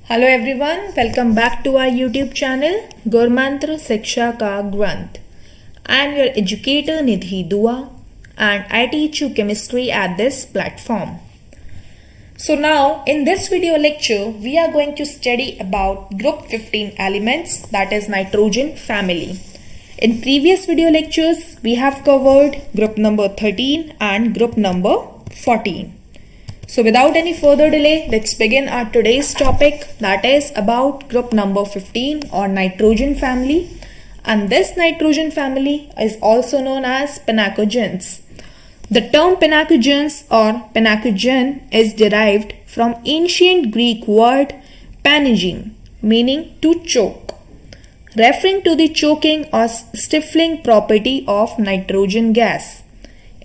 Hello everyone, welcome back to our YouTube channel Gurmantra Shiksha Ka Granth. I am your educator Nidhi Dua and I teach you chemistry at this platform. So now in this video lecture we are going to study about group 15 elements, that is nitrogen family. In previous video lectures we have covered group number 13 and group number 14. So without any further delay, let's begin our today's topic, that is about group number 15 or nitrogen family. And this nitrogen family is also known as pinacogens. The term pinacogens or pinacogen is derived from ancient Greek word panegyne, meaning to choke, referring to the choking or stifling property of nitrogen gas.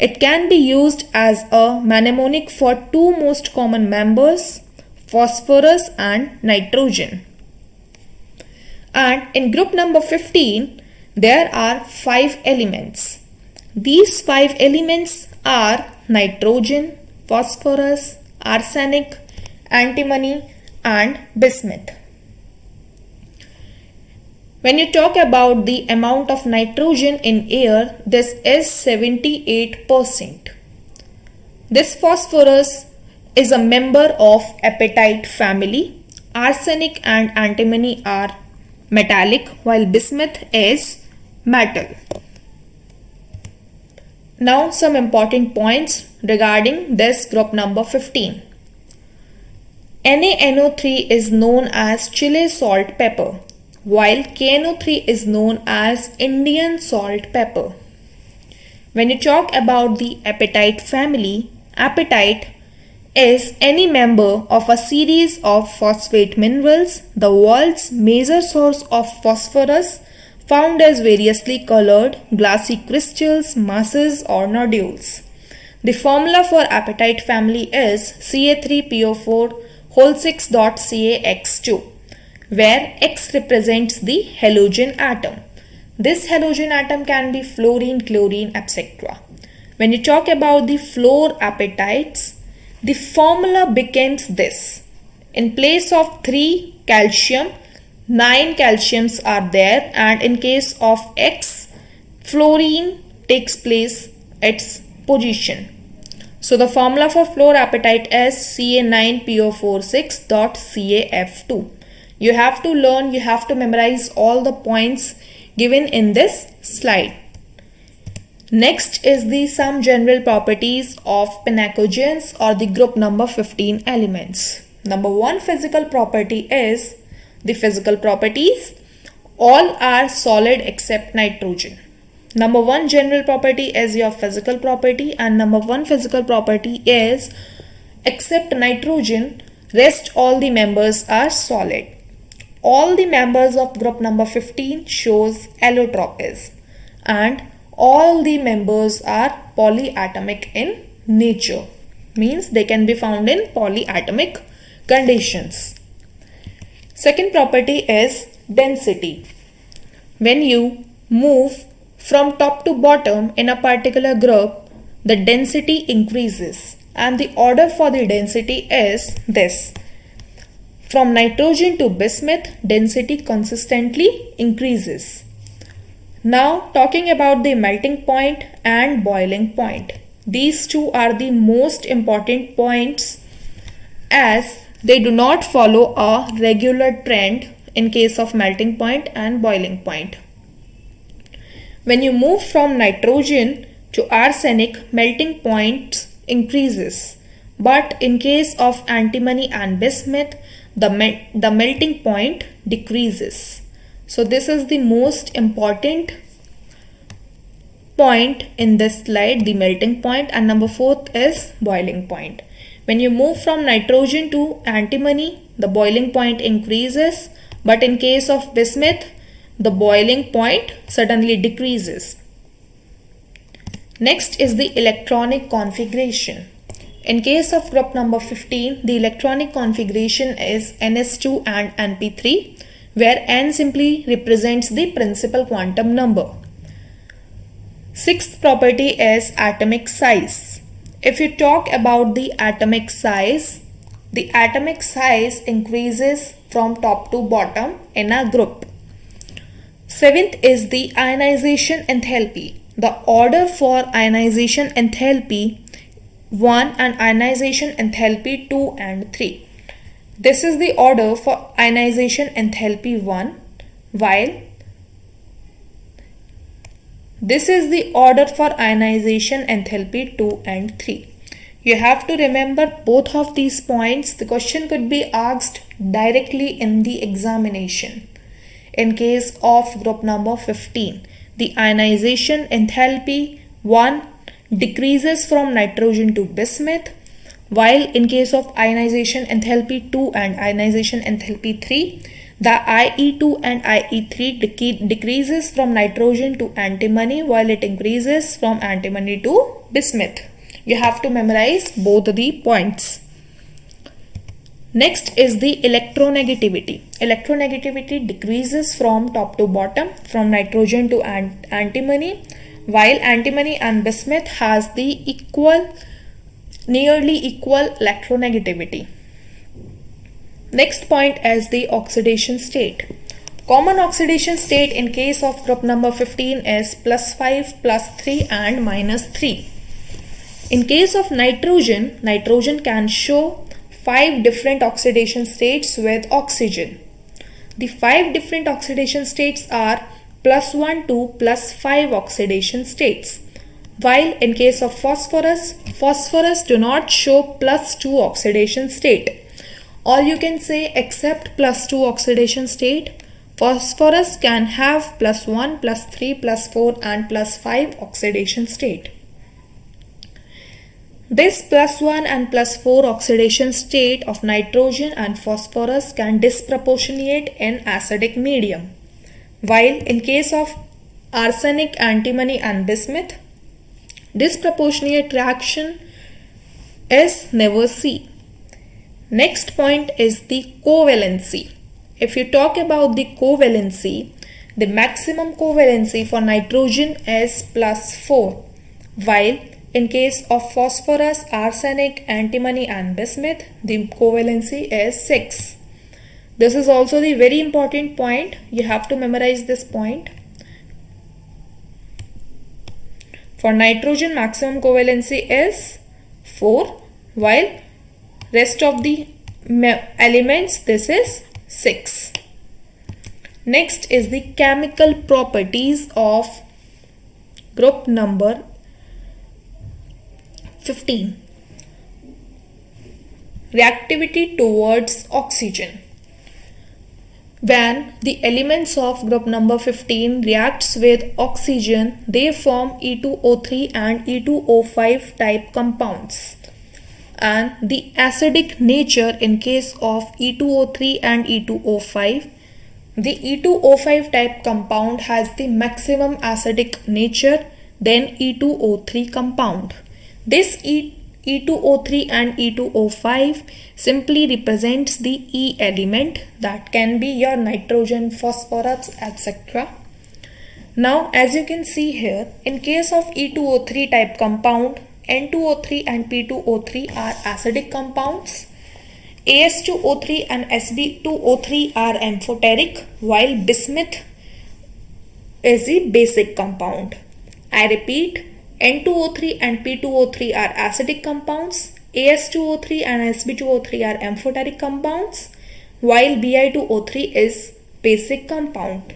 It can be used as a mnemonic for two most common members, phosphorus and nitrogen. And in group number 15, there are 5 elements. These 5 elements are nitrogen, phosphorus, arsenic, antimony and bismuth. When you talk about the amount of nitrogen in air, this is 78%. This phosphorus is a member of apatite family. Arsenic and antimony are metallic while bismuth is metal. Now some important points regarding this group number 15. NaNO3 is known as Chile salt pepper, while KNO3 is known as Indian salt pepper. When you talk about the apatite family, apatite is any member of a series of phosphate minerals, the world's major source of phosphorus, found as variously colored glassy crystals, masses or nodules. The formula for apatite family is Ca3PO4 whole 6.CaX2. where X represents the halogen atom. This halogen atom can be fluorine, chlorine, etc. When you talk about the fluorapatites, the formula becomes this. In place of 3 calcium, 9 calciums are there, and in case of X, fluorine takes place its position. So the formula for fluorapatite is Ca9PO46.CaF2. You have to learn, you have to memorize all the points given in this slide. Next is the some general properties of pinacogens or the group number 15 elements. Number 1 physical property is the physical properties. All are solid except nitrogen. Number 1 general property is your physical property, and number 1 physical property is except nitrogen, rest all the members are solid. All the members of group number 15 shows allotropism, and all the members are polyatomic in nature, means they can be found in polyatomic conditions. Second property is density. When you move from top to bottom in a particular group, the density increases, and the order for the density is this. From nitrogen to bismuth, density consistently increases. Now talking about the melting point and boiling point. These two are the most important points as they do not follow a regular trend in case of melting point and boiling point. When you move from nitrogen to arsenic, melting point increases. But in case of antimony and bismuth, the melting point decreases. So this is the most important point in this slide, the melting point, and number 4th is boiling point. When you move from nitrogen to antimony, the boiling point increases, but in case of bismuth, the boiling point suddenly decreases. Next is the electronic configuration. In case of group number 15, the electronic configuration is Ns2 and Np3, where N simply represents the principal quantum number. Sixth property is atomic size. If you talk about the atomic size, the atomic size increases from top to bottom in a group. Seventh is the ionization enthalpy. The order for ionization enthalpy 1 and ionization enthalpy 2 and 3. This is the order for ionization enthalpy 1, while this is the order for ionization enthalpy 2 and 3. You have to remember both of these points. The question could be asked directly in the examination. In case of group number 15, the ionization enthalpy 1 decreases from nitrogen to bismuth, while in case of ionization enthalpy 2 and ionization enthalpy 3, the IE2 and IE3 decreases from nitrogen to antimony, while it increases from antimony to bismuth. You have to memorize both the points. Next is the electronegativity. Electronegativity decreases from top to bottom, from nitrogen to antimony, while antimony and bismuth has the nearly equal electronegativity. Next point is the oxidation state. Common oxidation state in case of group number 15 is +5, +3 and -3. In case of nitrogen, nitrogen can show 5 different oxidation states with oxygen. The 5 different oxidation states are +1 to +5 oxidation states. While in case of phosphorus, phosphorus do not show +2 oxidation state. Or you can say except +2 oxidation state, phosphorus can have +1, +3, +4 and +5 oxidation state. This +1 and +4 oxidation state of nitrogen and phosphorus can disproportionate in acidic medium. While in case of arsenic, antimony and bismuth, disproportionate reaction is never seen. Next point is the covalency. If you talk about the covalency, the maximum covalency for nitrogen is +4, while in case of phosphorus, arsenic, antimony and bismuth, the covalency is 6. This is also the very important point. You have to memorize this point. For nitrogen, maximum covalency is 4, while rest of the elements, this is 6. Next is the chemical properties of group number 15. Reactivity towards oxygen. When the elements of group number 15 reacts with oxygen, they form E2O3 and E2O5 type compounds. And the acidic nature in case of E2O3 and E2O5, the E2O5 type compound has the maximum acidic nature than E2O3 compound. This E2O3 and E2O5 simply represents the E element, that can be your nitrogen, phosphorus, etc. Now as you can see here, in case of E2O3 type compound, N2O3 and P2O3 are acidic compounds. AS2O3 and Sb2O3 are amphoteric, while bismuth is the basic compound. I repeat, N2O3 and P2O3 are acidic compounds. AS2O3 and Sb2O3 are amphoteric compounds, while Bi2O3 is basic compound.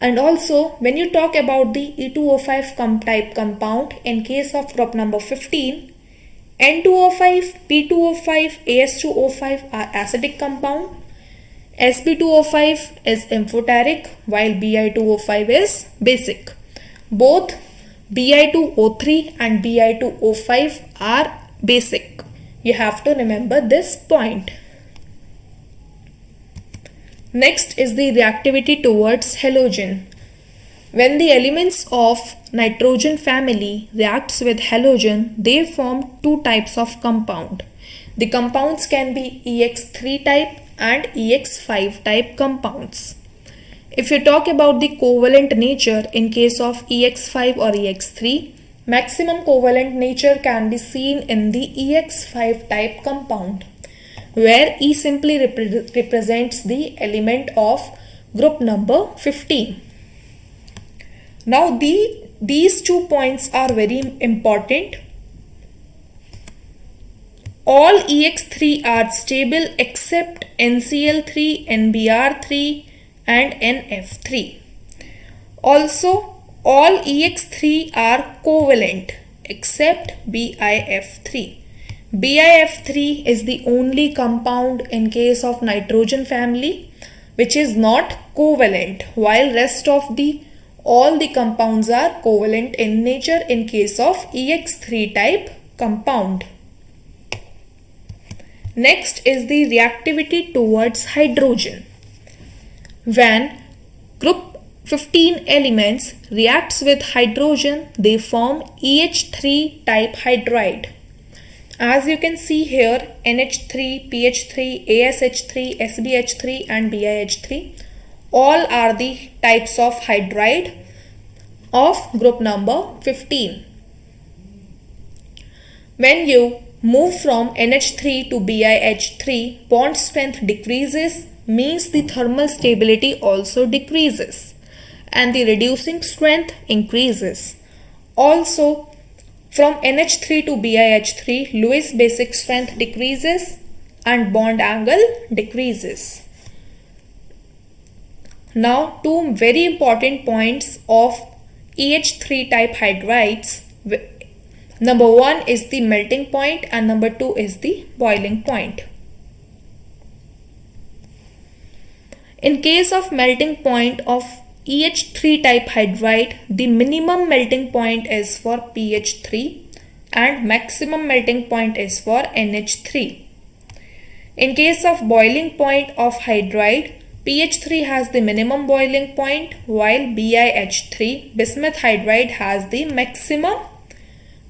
And also, when you talk about the E2O5 type compound, in case of group number 15, N2O5, P2O5, AS2O5 are acidic compound. Sb2O5 is amphoteric, while Bi2O5 is basic. Both Bi2O3 and Bi2O5 are basic. You have to remember this point. Next is the reactivity towards halogen. When the elements of nitrogen family reacts with halogen, they form 2 types of compound. The compounds can be EX3 type and EX5 type compounds. If you talk about the covalent nature in case of EX5 or EX3, Maximum covalent nature can be seen in the EX5 type compound, where E simply represents the element of group number 15. Now these 2 points are very important. All EX3 are stable except NCl3, NBr3 and NF3. Also, all EX3 are covalent except BiF3. BiF3 is the only compound in case of nitrogen family which is not covalent, while rest of all the compounds are covalent in nature in case of EX3 type compound. Next is the reactivity towards hydrogen. When group 15 elements reacts with hydrogen, they form EH3 type hydride. As you can see here, NH3, PH3, ASH3, SBH3 and BiH3 all are the types of hydride of group number 15. When you move from NH3 to BiH3, bond strength decreases, means the thermal stability also decreases and the reducing strength increases. Also, from NH3 to BiH3, Lewis basic strength decreases and bond angle decreases. Now, two very important points of EH3 type hydrides. Number 1 is the melting point and number 2 is the boiling point. In case of melting point of EH3 type hydride, the minimum melting point is for PH3 and maximum melting point is for NH3. In case of boiling point of hydride, PH3 has the minimum boiling point while BiH3, bismuth hydride, has the maximum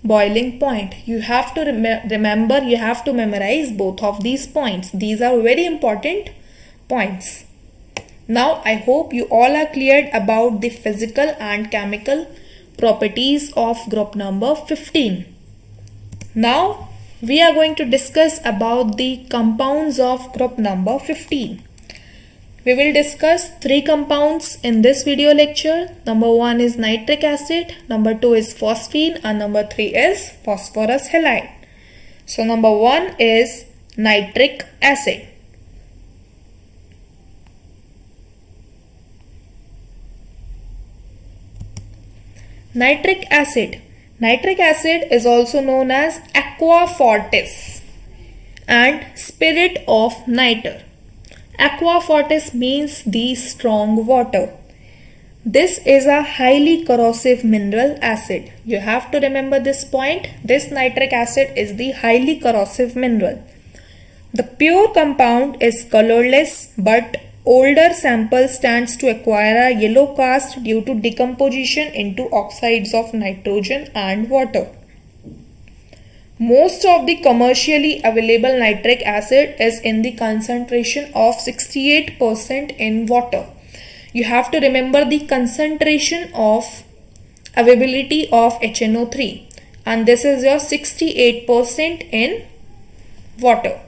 boiling point. You have to remember, you have to memorize both of these points. These are very important points. Now I hope you all are cleared about the physical and chemical properties of group number 15. Now we are going to discuss about the compounds of group number 15. We will discuss 3 compounds in this video lecture. Number 1 is nitric acid, number 2 is phosphine and number 3 is phosphorus halide. So number 1 is nitric acid. Nitric acid. Nitric acid is also known as aqua fortis and spirit of nitre. Aqua fortis means the strong water. This is a highly corrosive mineral acid. You have to remember this point. This nitric acid is the highly corrosive mineral. The pure compound is colorless, but older sample stands to acquire a yellow cast due to decomposition into oxides of nitrogen and water. Most of the commercially available nitric acid is in the concentration of 68% in water. You have to remember the concentration of availability of HNO3 and this is your 68% in water.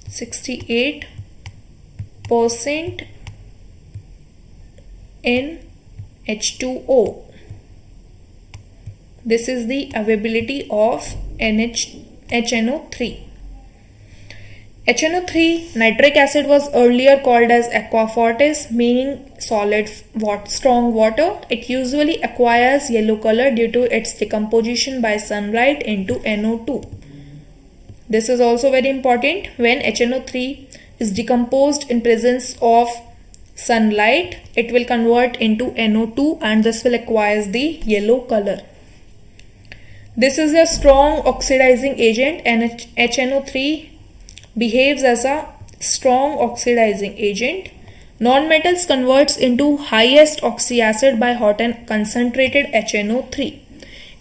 %68 in H2O. This is the availability of HNO3. HNO3 nitric acid was earlier called as aqua fortis, meaning solid strong water. It usually acquires yellow color due to its decomposition by sunlight into NO2. This is also very important. When HNO3 is decomposed in presence of sunlight, it will convert into NO2 and this will acquire the yellow color. This is a strong oxidizing agent and HNO3 behaves as a strong oxidizing agent. Non-metals converts into highest oxyacid by hot and concentrated HNO3.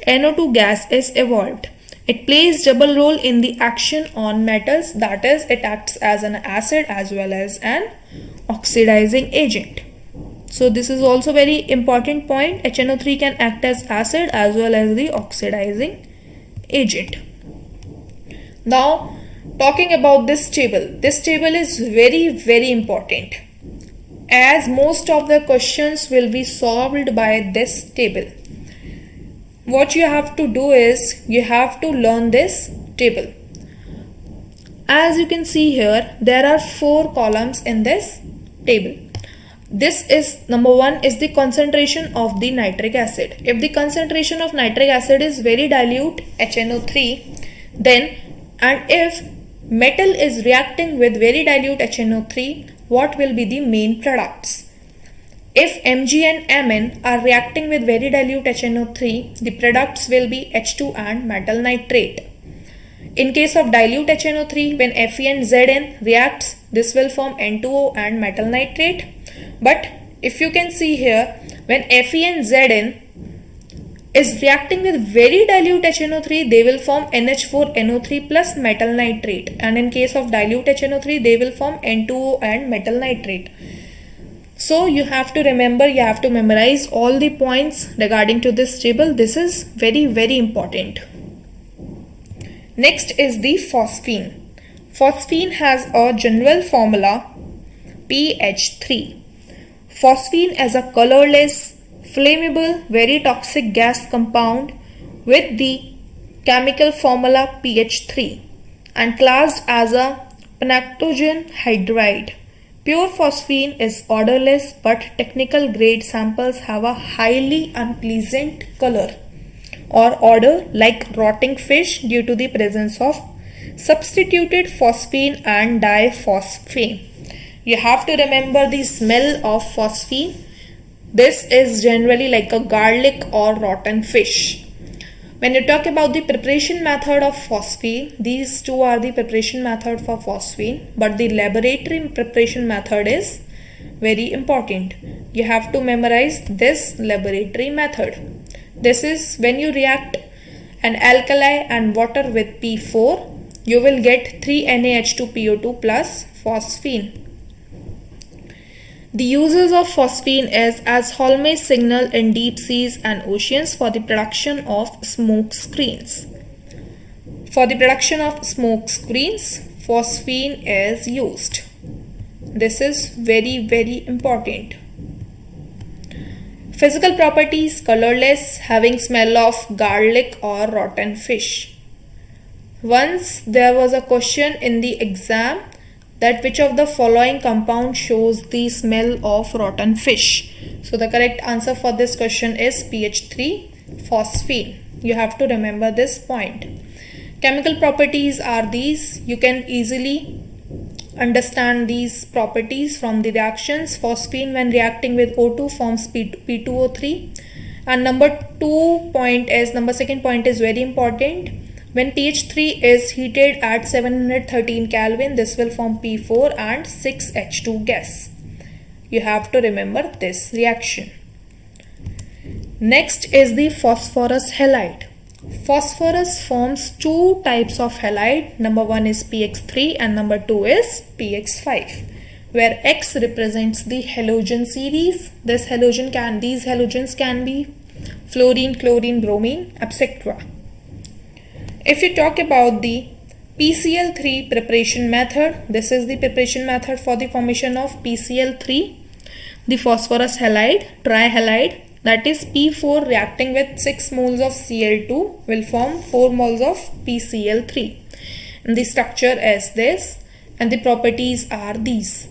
NO2 gas is evolved. It plays double role in the action on metals, that is, it acts as an acid as well as an oxidizing agent. So this is also very important point. HNO3 can act as acid as well as the oxidizing agent. Now talking about this table is very important, as most of the questions will be solved by this table. What you have to do is you have to learn this table. As you can see here, there are 4 columns in this table. This is number 1 is the concentration of the nitric acid. If the concentration of nitric acid is very dilute, HNO3, then, and if metal is reacting with very dilute HNO3, what will be the main products? If Mg and Mn are reacting with very dilute HNO3, the products will be H2 and metal nitrate. In case of dilute HNO3, when Fe and Zn reacts, this will form N2O and metal nitrate. But if you can see here, when Fe and Zn is reacting with very dilute HNO3, they will form NH4NO3 plus metal nitrate. And in case of dilute HNO3, they will form N2O and metal nitrate. So you have to remember, you have to memorize all the points regarding to this table. This is very important. Next is the phosphine. Phosphine has a general formula PH3. Phosphine is a colorless, flammable, very toxic gas compound with the chemical formula PH3 and classed as a penactogen hydride. Pure phosphine is odorless, but technical grade samples have a highly unpleasant color or odor like rotting fish due to the presence of substituted phosphine and diphosphane. You have to remember the smell of phosphine. This is generally like a garlic or rotten fish. When you talk about the preparation method of phosphine, these two are the preparation method for phosphine, but the laboratory preparation method is very important. You have to memorize this laboratory method. This is when you react an alkali and water with P4, you will get 3NaH2PO2 plus phosphine. The uses of phosphine is as Holmes signal in deep seas and oceans for the production of smoke screens. For the production of smoke screens, phosphine is used. This is very important. Physical properties: colorless, having smell of garlic or rotten fish. Once there was a question in the exam that which of the following compound shows the smell of rotten fish. So the correct answer for this question is PH3, phosphine. You have to remember this point. Chemical properties are these. You can easily understand these properties from the reactions. Phosphine when reacting with O2 forms P2O3. And number second point is very important. When PH3 is heated at 713 Kelvin, this will form P4 and 6H2 gas. You have to remember this reaction. Next is the phosphorus halide. Phosphorus forms 2 types of halide. Number 1 is PX3 and number 2 is PX5, where X represents the halogen series. These halogens can be fluorine, chlorine, bromine, etc. If you talk about the PCl3 preparation method, this is the preparation method for the formation of PCl3, the phosphorus halide, trihalide, that is P4 reacting with 6 moles of Cl2 will form 4 moles of PCl3. And the structure is this and the properties are these.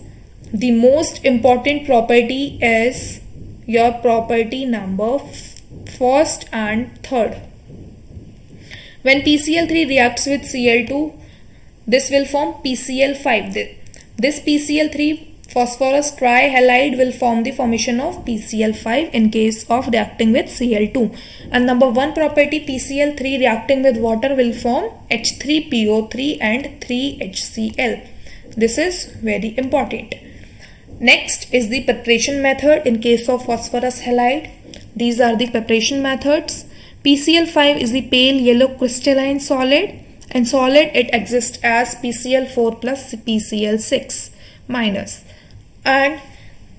The most important property is your property number first and third. When PCl3 reacts with Cl2, this will form PCl5. This PCl3 phosphorus trihalide will form the formation of PCl5 in case of reacting with Cl2. And number 1 property, PCl3 reacting with water will form H3PO3 and 3HCl. This is very important. Next is the preparation method in case of phosphorus halide. These are the preparation methods. PCl5 is the pale yellow crystalline solid. In solid it exists as PCl4 plus PCl6 minus. And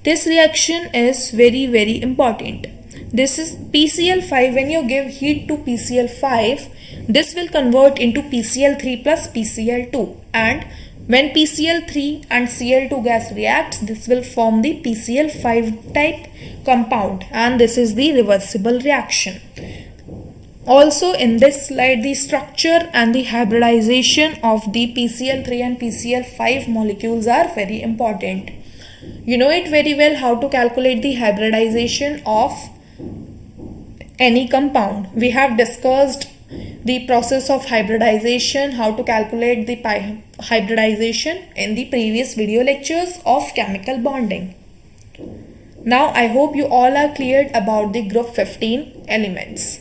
This reaction is very important. This is PCl5. When you give heat to PCl5, this will convert into PCl3 plus PCl2, and when PCl3 and Cl2 gas reacts, this will form the PCl5 type compound, and this is the reversible reaction. Also in this slide, the structure and the hybridization of the PCl3 and PCl5 molecules are very important. You know it very well how to calculate the hybridization of any compound. We have discussed the process of hybridization, how to calculate the hybridization in the previous video lectures of chemical bonding. Now I hope you all are cleared about the group 15 elements.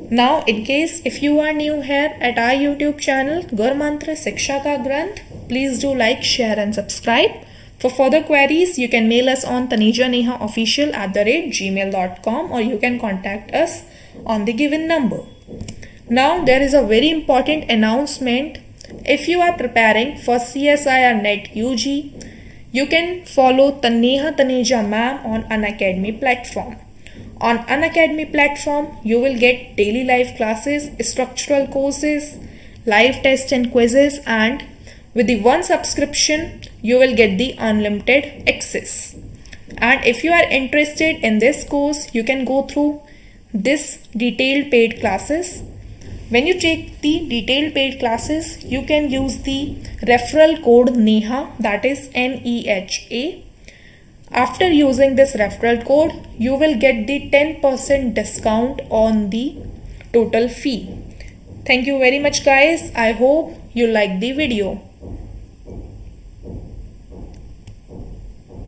Now in case if you are new here at our YouTube channel Gur Mantra Shiksha Ka Granth, please do like, share and subscribe. For further queries, you can mail us on tanejanehaofficial@gmail.com, or you can contact us on the given number. Now there is a very important announcement. If you are preparing for CSIR NET UG, you can follow Taneha Taneja ma'am on Unacademy platform. On Unacademy platform, you will get daily live classes, structural courses, live tests and quizzes, and with the one subscription, you will get the unlimited access. And if you are interested in this course, you can go through this detailed paid classes. When you take the detailed paid classes, you can use the referral code NEHA, that is NEHA. After using this referral code, you will get the 10% discount on the total fee. Thank you very much guys. I hope you like the video.